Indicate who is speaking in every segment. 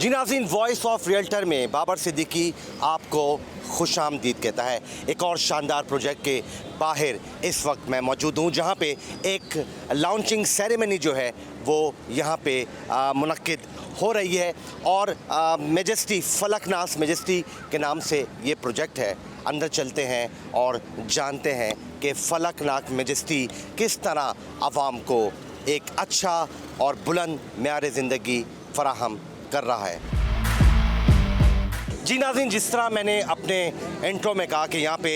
Speaker 1: जी नाज़रीन, voice of realtor में बाबर सिद्दीकी आपको खुशामदीद कहता है। एक और शानदार प्रोजेक्ट के बाहर इस वक्त मैं मौजूद हूँ, जहाँ पे एक लॉन्चिंग सेरेमनी जो है वो यहाँ पे मुनक्किद हो रही है और मेजेस्टी, फलकनाज़ मेजेस्टी के नाम से ये प्रोजेक्ट है। अंदर चलते हैं और जानते हैं कि फलकनाज़ मेजेस्टी किस तरह आवाम को एक अच्छा और बुलंद मेयार ज़िंदगी फराहम कर रहा है। जी नाज़रीन, जिस तरह मैंने अपने इंट्रो में कहा कि यहाँ पे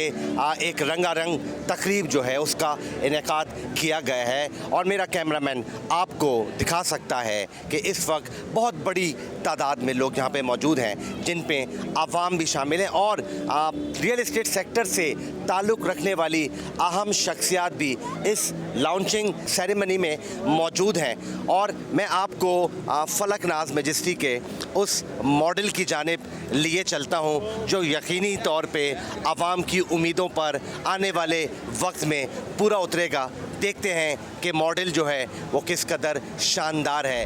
Speaker 1: एक रंगारंग तकरीब जो है उसका इनेकाद किया गया है और मेरा कैमरामैन आपको दिखा सकता है कि इस वक्त बहुत बड़ी तादाद में लोग यहाँ पे मौजूद हैं, जिन पे आवाम भी शामिल हैं और रियल इस्टेट सेक्टर से ताल्लुक़ रखने वाली अहम शख्सियात भी इस लॉन्चिंग सेरेमनी में मौजूद हैं। और मैं आपको फलकनाज़ मेजेस्टी के उस मॉडल की जानिब लिए चलता हूँ जो यकीनी तौर पे आवाम की उम्मीदों पर आने वाले वक्त में पूरा उतरेगा। देखते हैं कि मॉडल जो है वो किस कदर शानदार है।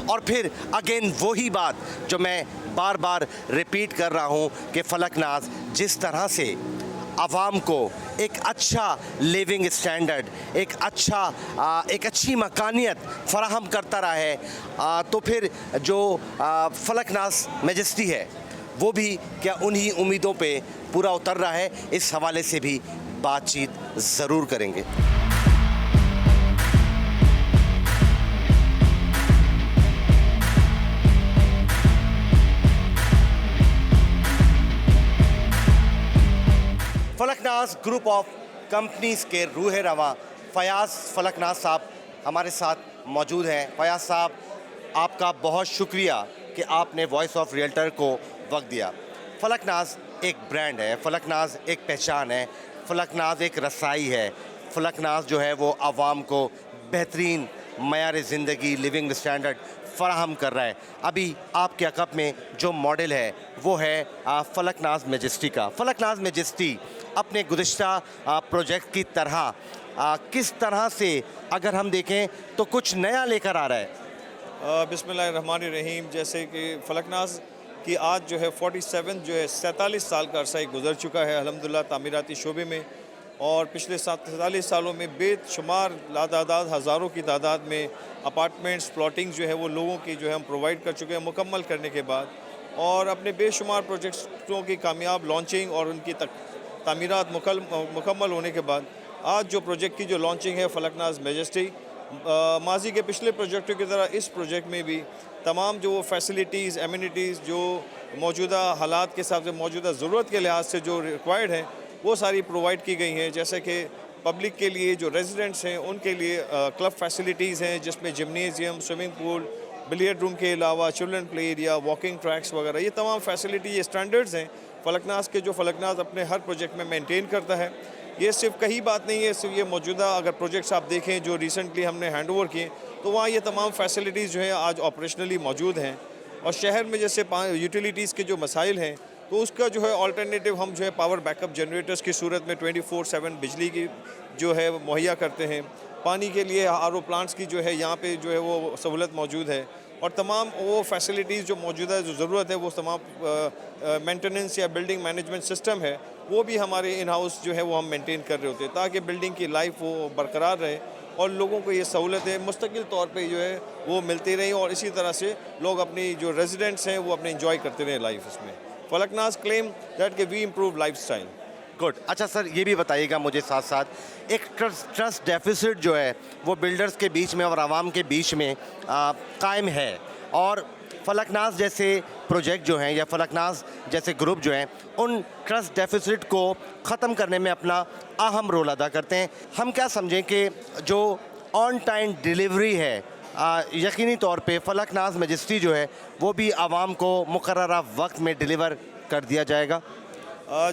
Speaker 1: और फिर अगेन वही बात जो मैं बार बार रिपीट कर रहा हूँ कि फलकनाज़ जिस तरह से आवाम को एक अच्छा लिविंग स्टैंडर्ड, एक अच्छी मकानियत फ़राहम करता रहा है, तो फिर जो फलकनाज़ मेजेस्टी है वो भी क्या उन्हीं उम्मीदों पे पूरा उतर रहा है, इस हवाले से भी बातचीत ज़रूर करेंगे। फलकनाज़ ग्रुप ऑफ कंपनीज़ के रूह रवा फ़याज़ फलकनाज़ साहब हमारे साथ मौजूद हैं। फ़याज़ साहब, आपका बहुत शुक्रिया कि आपने वॉइस ऑफ रियल्टर को वक्त दिया। फलकनाज़ एक ब्रांड है, फलकनाज़ एक पहचान है, फलकनाज़ एक रसाई है। फलकनाज़ जो है वो आवाम को बेहतरीन मेयार ज़िंदगी, लिविंग स्टैंडर्ड फ़राहम कर रहा है। अभी आपके अक़ब में जो मॉडल है वो है फलकनाज़ मेजेस्टी का। फलकनाज़ मेजेस्टी अपने गुज़िश्ता प्रोजेक्ट की तरह किस तरह से अगर हम देखें तो कुछ नया लेकर आ रहा है?
Speaker 2: बिस्मिल्लाहिर्रहमानिर्रहीम। जैसे कि फलकनाज़ की आज जो है 47 साल का अरसा गुज़र चुका है अल्हम्दुलिल्लाह तामीराती शोबे में, और पिछले 47 सालों में बेशुमार लातादाद हज़ारों की तादाद में अपार्टमेंट्स, प्लॉटिंग जो है वो लोगों की जो है हम प्रोवाइड कर चुके हैं मुकम्मल करने के बाद। और अपने बेशुमार प्रोजेक्ट्सों की कामयाब लॉन्चिंग और उनकी तामीरात मुकम्मल होने के बाद आज जो प्रोजेक्ट की जो लॉन्चिंग है फलकनाज़ मेजेस्टी, माजी के पिछले प्रोजेक्टों की तरह इस प्रोजेक्ट में भी तमाम जो फैसिलिटीज़, एमिनिटीज़ जो मौजूदा हालात के हिसाब से, मौजूदा ज़रूरत के लिहाज से जो रिक्वायर्ड हैं वो सारी प्रोवाइड की गई हैं। जैसे कि पब्लिक के लिए जो रेजिडेंट्स हैं उनके लिए क्लब फैसिलिटीज़ हैं, जिसमें gymnasium, swimming pool, billiard room के अलावा children play area, walking tracks वगैरह, ये तमाम फैसिलिटी, ये स्टैंडर्ड्स हैं फलकनाज़ के, जो फलकनाज़ अपने हर प्रोजेक्ट में मेंटेन करता है। ये सिर्फ कही बात नहीं है, सिर्फ ये मौजूदा अगर प्रोजेक्ट्स आप देखें जो रिसेंटली हमने हैंड ओवर किए तो वहाँ ये तमाम फैसिलिटीज़ जो हैं आज ऑपरेशनली मौजूद हैं। और शहर में जैसे यूटिलिटीज़ के जो मसाइल हैं तो उसका जो है अल्टरनेटिव हम जो है पावर बैकअप जनरेटर्स की सूरत में 24/7 बिजली की जो है मुहैया करते हैं। पानी के लिए आरओ प्लांट्स की जो है यहाँ पे जो है वो सहूलत मौजूद है, और तमाम वो फैसिलिटीज़ जो मौजूदा जो ज़रूरत है वो तमाम मेंटेनेंस या बिल्डिंग मैनेजमेंट सिस्टम है वो भी हमारे इन हाउस जो है वो हम मेंटेन कर रहे होते हैं, ताकि बिल्डिंग की लाइफ वो बरकरार रहे और लोगों को ये सहूलतें मुस्तकिल तौर पे जो है वो मिलती रहें, और इसी तरह से लोग अपनी जो रेजिडेंट्स हैं वो अपने इंजॉय करते रहें लाइफ। इसमें फलकनाज़ क्लेम दैट कि we improve lifestyle.
Speaker 1: Good. अच्छा सर, ये भी बताइएगा मुझे साथ साथ एक ट्रस्ट डेफिसिट जो है वो बिल्डर्स के बीच में और आवाम के बीच में कायम है, और फलकनाज़ जैसे प्रोजेक्ट जो हैं या फलकनाज़ जैसे ग्रुप जो हैं उन ट्रस्ट डेफिसिट को ख़त्म करने में अपना अहम रोल अदा करते हैं। हम क्या समझें कि जो ऑन टाइम डिलीवरी है, यकीनी तौर पे फलकनाज़ मेजेस्टी जो है वो भी आवाम को मुकर्ररा वक्त में डिलीवर कर दिया जाएगा।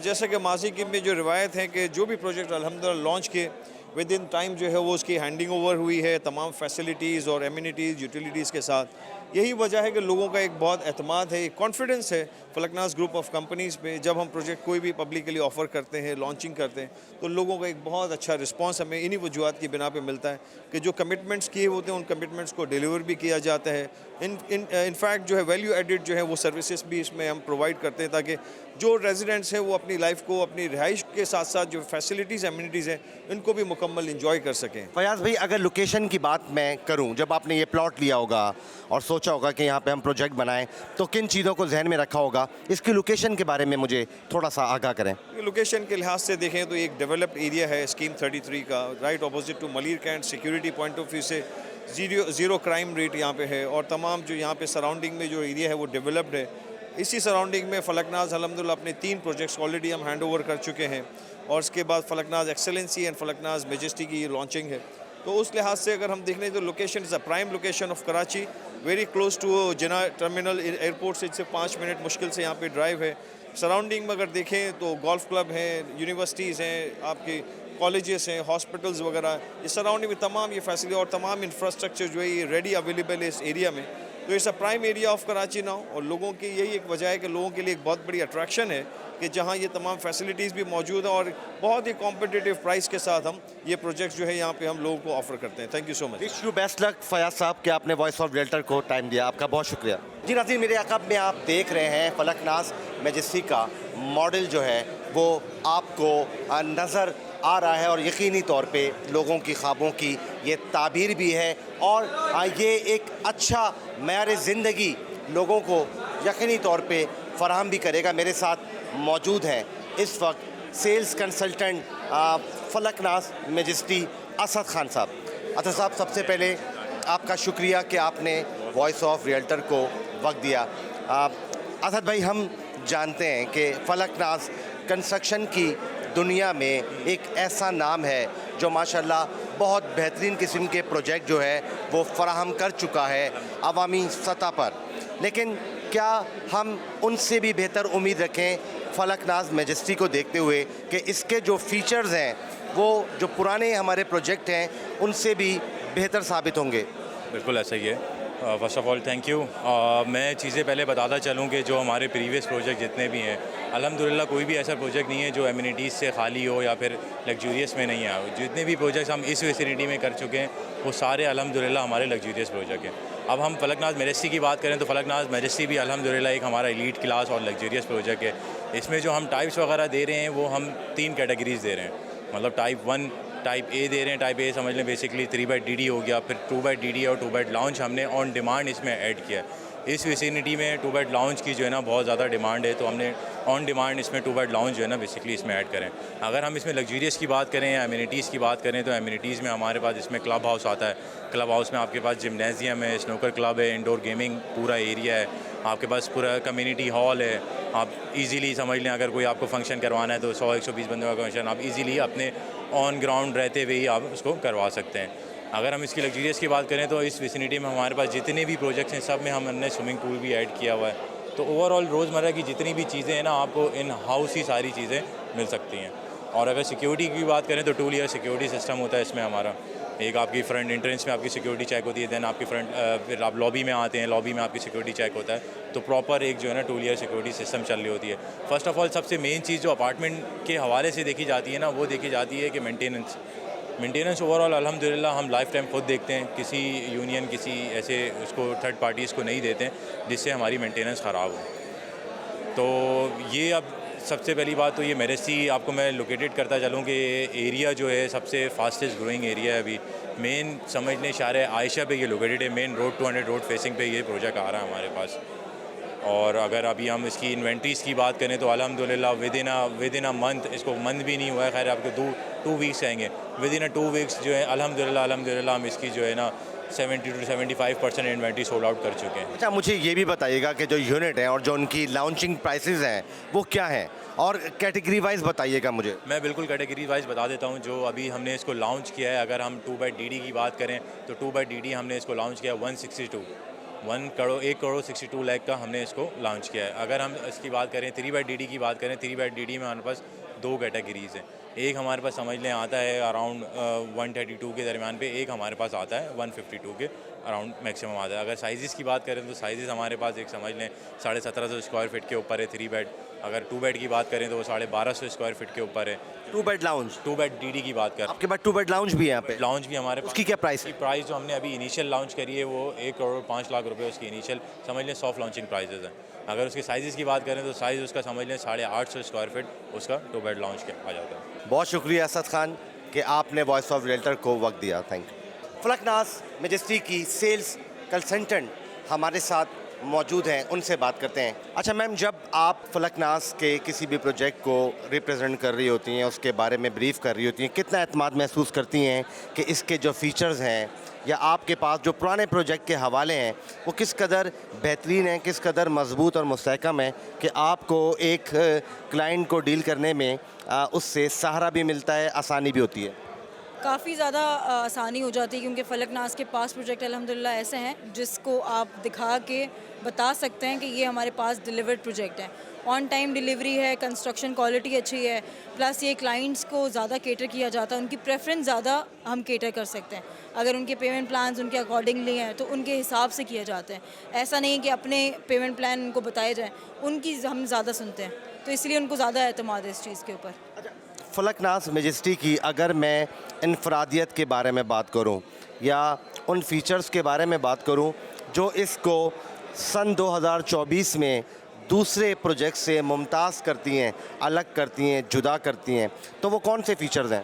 Speaker 2: जैसे कि माजी की में जो रिवायत है कि जो भी प्रोजेक्ट अल्हम्दुलिल्लाह लॉन्च किए विद इन टाइम जो है वो उसकी हैंडिंग ओवर हुई है तमाम फैसिलिटीज़ और एमिनिटीज़ यूटिलिटीज़ के साथ। यही वजह है कि लोगों का एक बहुत एतमाद है, एक कॉन्फिडेंस है फलकनाज ग्रुप ऑफ कंपनीज़ पे। जब हम प्रोजेक्ट कोई भी पब्लिकली ऑफ़र करते हैं, लॉन्चिंग करते हैं, तो लोगों का एक बहुत अच्छा रिस्पांस हमें इन्हीं वजूहत की बिना पे मिलता है कि जो कमिटमेंट्स किए होते हैं उन कमिटमेंट्स को डिलीवर भी किया जाता है। इनफैक्ट जो है वैल्यू एडिड जो है वो सर्विसेज भी इसमें हम प्रोवाइड करते हैं ताकि जो रेजिडेंट्स हैं वो अपनी लाइफ को अपनी रिहाइश के साथ साथ जो फैसिलिटीज़ एमिनिटीज़ हैं इनको भी मुकम्मल इंजॉय कर सकें।
Speaker 1: फयाज भाई, अगर लोकेशन की बात मैं करूं, जब आपने ये प्लॉट लिया होगा और सोचा होगा कि यहाँ पे हम प्रोजेक्ट बनाएं, तो किन चीज़ों को जहन में रखा होगा? इसकी लोकेशन के बारे में मुझे थोड़ा सा आगाह करें।
Speaker 2: लोकेशन के लिहाज से देखें तो एक डेवलप्ड एरिया है स्कीम 33 का, right opposite to Malir Cantt. Security point of view से ज़ीरो क्राइम रेट यहाँ पे है और तमाम जो यहाँ पे सराउंडिंग में जो एरिया है वो डेवलप्ड है। इसी सराउंडिंग में फलकनाज अल्हम्दुलिल्लाह अपने 3 प्रोजेक्ट्स ऑलरेडी हम हैंड ओवर कर चुके हैं और उसके बाद Falaknaz excellency and Falaknaz majesty की लॉन्चिंग है। तो उस लिहाज से अगर हम देख लें तो location is a prime location of Karachi, very close to Jinnah terminal airport से 5 मिनट मुश्किल से यहाँ पे ड्राइव है। सराउंडिंग में अगर देखें तो गोल्फ क्लब हैं, यूनिवर्सिटीज़ हैं, आपके कॉलेजेस हैं, हॉस्पिटल्स वगैरह, इस सराउंडिंग में तमाम ये फैसिलिटी और तमाम इंफ्रास्ट्रक्चर जो है ये रेडी अवेलेबल है इस एरिया में। तो it's a prime area of Karachi now और लोगों की यही एक वजह है कि लोगों के लिए एक बहुत बड़ी अट्रैक्शन है कि जहाँ ये तमाम फैसिलिटीज़ भी मौजूद है और बहुत ही कॉम्पिटिटिव प्राइस के साथ हम ये प्रोजेक्ट जो है यहाँ पे हम लोगों को ऑफर करते हैं। Thank you so much.
Speaker 1: Wish you best luck Fayaz साहब कि आपने वॉइस ऑफ रियल्टर को टाइम दिया, आपका बहुत शुक्रिया। जी नाज़रीन, मेरे अक़ब में आप देख रहे हैं फलकनाज मेजेस्टी का मॉडल जो है वो आपको नज़र आ रहा है और यकीनी तौर पे लोगों की ख्वाबों की ये ताबीर भी है और ये एक अच्छा मेयार ज़िंदगी लोगों को यकीनी तौर पे फराहम भी करेगा। मेरे साथ मौजूद हैं इस वक्त sales consultant Falaknaz Majesty Asad Khan साहब। असद साहब, सबसे पहले आपका शुक्रिया कि आपने वॉइस ऑफ रियल्टर को वक्त दिया। असद भाई, हम जानते हैं कि फलकनाज कंस्ट्रक्शन की दुनिया में एक ऐसा नाम है जो माशाल्लाह बहुत बेहतरीन किस्म के प्रोजेक्ट जो है वो फराहम कर चुका है अवामी सतह पर, लेकिन क्या हम उनसे भी बेहतर उम्मीद रखें फलकनाज मेजेस्टी को देखते हुए कि इसके जो फीचर्स हैं वो जो पुराने हमारे प्रोजेक्ट हैं उनसे भी बेहतर साबित होंगे?
Speaker 3: बिल्कुल ऐसा ही है। First of all thank you. मैं चीज़ें पहले बताता चलूँ कि जो हमारे प्रीवियस प्रोजेक्ट जितने भी हैं, अल्हम्दुलिल्लाह कोई भी ऐसा प्रोजेक्ट नहीं है जो एमिनिटीज़ से खाली हो या फिर लग्जूरियस में नहीं है। जितने भी प्रोजेक्ट्स हम इस विसिनिटी में कर चुके हैं वो सारे अल्हम्दुलिल्लाह हमारे लग्जूरियस प्रोजेक्ट हैं। अब हम फलकनाज मेजेस्टी की बात करें तो फलकनाज मेजेस्टी भी अल्हम्दुलिल्लाह एक हमारा एलीट क्लास और लग्जूरियस प्रोजेक्ट है। इसमें जो हम टाइप्स वगैरह दे रहे हैं वो हम 3 कैटेगरीज़ दे रहे हैं। मतलब टाइप 1 टाइप ए दे रहे हैं। टाइप ए समझ लें बेसिकली 3/DD हो गया, फिर 2/DD और 2 बेड लाउंज हमने ऑन डिमांड इसमें ऐड किया है। इस विसिनिटी में 2 बेड लाउंज की जो है ना बहुत ज़्यादा डिमांड है, तो हमने ऑन डिमांड इसमें 2 बेड लाउंज जो है ना बेसिकली इसमें ऐड करें। अगर हम इसमें लग्जूरियस की बात करें या एमिनिटीज़ की बात करें तो एमिनिटीज़ में हमारे पास इसमें क्लब हाउस आता है। क्लब हाउस में आपके पास जिमनेजियम है, स्नूकर क्लब है, इंडोर गेमिंग पूरा एरिया है, आपके पास पूरा कम्युनिटी हॉल है। आप इजीली समझ लें अगर कोई आपको फंक्शन करवाना है तो 100-120 बंदों का फंक्शन आप इजीली अपने ऑन ग्राउंड रहते हुए ही आप उसको करवा सकते हैं। अगर हम इसकी लग्जूरियस की बात करें तो इस विसिनिटी में हमारे पास जितने भी प्रोजेक्ट्स हैं सब में हमने स्विमिंग पूल भी ऐड किया हुआ है। तो ओवरऑल रोज़मर्रा की जितनी भी चीज़ें हैं ना आपको इन हाउस ही सारी चीज़ें मिल सकती हैं। और अगर सिक्योरिटी की बात करें तो 2 ईयर सिक्योरिटी सिस्टम होता है इसमें हमारा। एक आपकी फ्रंट एंट्रेंस में आपकी सिक्योरिटी चेक होती है, दैन आपकी फिर आप लॉबी में आते हैं, लॉबी में आपकी सिक्योरिटी चेक होता है। तो प्रॉपर एक जो है ना 2 ईयर सिक्योरिटी सिस्टम चल रही होती है। फर्स्ट ऑफ ऑल सबसे मेन चीज़ जो अपार्टमेंट के हवाले से देखी जाती है ना वो देखी जाती है कि मेंटेनेंस ओवरऑल अल्हम्दुलिल्लाह हम लाइफ टाइम खुद देखते हैं। किसी यूनियन किसी ऐसे उसको थर्ड पार्टीज़ को नहीं देते हैं जिससे हमारी मेंटेनेंस ख़राब हो। तो ये अब सबसे पहली बात तो ये मेजेस्टी आपको मैं लोकेटेड करता चलूँ कि एरिया जो है सबसे फास्टेस्ट ग्रोइंग एरिया है अभी। मेन समझ लें शारे आयशा पे ये लोकेटेड है, मेन रोड 200 रोड फेसिंग पे ये प्रोजेक्ट आ रहा है हमारे पास। और अगर अभी हम इसकी इन्वेंट्रीज़ की बात करें तो अल्हम्दुलिल्लाह विद इन अ मंथ, इसको मंथ भी नहीं हुआ है, खैर आपको 2 वीक्स आएंगे, विद इन 2 वीक्स जो है अल्हम्दुलिल्लाह हम इसकी जो है ना 70 to 75% इन्वेंट्री सोल्ड आउट कर चुके हैं।
Speaker 1: अच्छा, मुझे ये भी बताइएगा कि जो यूनिट है और जो उनकी लॉन्चिंग प्राइसेस हैं वो क्या हैं और कैटेगरी वाइज बताइएगा मुझे।
Speaker 3: मैं बिल्कुल कैटेगरी वाइज बता देता हूँ। जो अभी हमने इसको लॉन्च किया है, अगर हम 2/DD की बात करें तो 2/DD हमने इसको लॉन्च किया 1 करोड़ 62 लाख का हमने इसको लॉन्च किया है। अगर हम इसकी बात करें 3/DD की बात करें, 3/DD में हमारे पास दो कैटेगरीज हैं। एक हमारे पास समझ लें आता है अराउंड 132 के दरमियान पे, एक हमारे पास आता है 152 के अराउंड मैक्सिमम आता है। अगर साइज़ की बात करें तो साइज़ हमारे पास एक समझ लें 1750 स्क्वायर फीट के ऊपर है 3 बेड। अगर 2 बेड की बात करें तो वो 1250 स्क्वायर फीट के ऊपर है।
Speaker 1: 2 बेड लाउंज,
Speaker 3: 2 बेड डीडी की बात करें,
Speaker 1: आपके पास 2 बेड लाउंज भी है यहाँ पे?
Speaker 3: लाउंज भी हमारे पास।
Speaker 1: उसकी क्या प्राइस है?
Speaker 3: प्राइस जो हमने अभी इनिशियल लॉन्च करी है वो 1 करोड़ 5 लाख रुपए उसकी इनिशियल समझ लें सॉफ्ट लॉन्चिंग प्राइसेस हैं। अगर उसके साइज़ की बात करें तो साइज़ उसका समझ लें 850 स्क्वायर फीट उसका 2 बेड लॉन्च के आ जाता है।
Speaker 1: बहुत शुक्रिया असद खान कि आपने वॉइस ऑफ रियल्टर को वक्त दिया, थैंक यू। फलकनाज़ मेजेस्टी की सेल्स कंसल्टेंट हमारे साथ मौजूद हैं, उनसे बात करते हैं। अच्छा मैम, जब आप फलकनाज़ के किसी भी प्रोजेक्ट को रिप्रेजेंट कर रही होती हैं, उसके बारे में ब्रीफ कर रही होती हैं, कितना एतमाद महसूस करती हैं कि इसके जो फ़ीचर्स हैं या आपके पास जो पुराने प्रोजेक्ट के हवाले हैं वो किस कदर बेहतरीन हैं, किस कदर मजबूत और मुस्तहकम हैं कि आपको एक क्लाइंट को डील करने में उससे सहारा भी मिलता है, आसानी भी होती है?
Speaker 4: काफ़ी ज़्यादा आसानी हो जाती है क्योंकि फलकनाज़ के पास प्रोजेक्ट अल्हम्दुलिल्लाह ऐसे हैं जिसको आप दिखा के बता सकते हैं कि ये हमारे पास डिलीवर्ड प्रोजेक्ट है, ऑन टाइम डिलीवरी है, कंस्ट्रक्शन क्वालिटी अच्छी है, प्लस ये क्लाइंट्स को ज़्यादा केटर किया जाता है, उनकी प्रेफरेंस ज़्यादा हम केटर कर सकते हैं। अगर उनके पेमेंट प्लान्स उनके अकॉर्डिंगली हैं तो उनके हिसाब से किए जाते हैं। ऐसा नहीं कि अपने पेमेंट प्लान उनको बताए जाएँ, उनकी हम ज़्यादा सुनते हैं, तो इसलिए उनको ज़्यादा एतमाद है इस चीज़ के ऊपर।
Speaker 1: फलकनाज़ मेजेस्टी की अगर मैं इनफरादियत के बारे में बात करूं या उन फीचर्स के बारे में बात करूं जो इसको सन 2024 में दूसरे प्रोजेक्ट से मुमताज़ करती हैं, अलग करती हैं, जुदा करती हैं, तो वो कौन से फीचर्स हैं?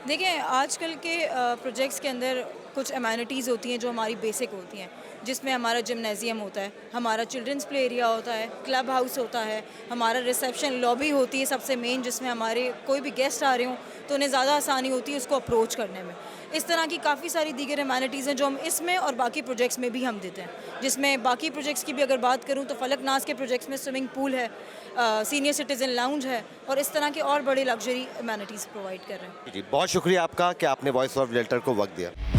Speaker 4: देखिए, आजकल के प्रोजेक्ट्स के अंदर कुछ एमेनिटीज़ होती हैं जो हमारी बेसिक होती हैं, जिसमें हमारा जिम्नेजियम होता है, हमारा चिल्ड्रंस प्ले एरिया होता है, क्लब हाउस होता है, हमारा रिसेप्शन लॉबी होती है सबसे मेन, जिसमें हमारे कोई भी गेस्ट आ रहे हों तो उन्हें ज़्यादा आसानी होती है उसको अप्रोच करने में। इस तरह की काफ़ी सारी दीगर एमेनिटीज़ हैं जो हम इसमें और बाकी प्रोजेक्ट्स में भी हम देते हैं। जिसमें बाकी प्रोजेक्ट्स की भी अगर बात करूँ तो फलकनाज़ के प्रोजेक्ट्स में स्विमिंग पूल है, सीनियर सिटीज़न लाउंज है और इस तरह के और बड़े लग्जरी एमेनिटीज़ प्रोवाइड कर रहे हैं।
Speaker 1: जी, बहुत शुक्रिया आपका कि आपने वॉइस ऑफ रियल्टर को वक्त दिया।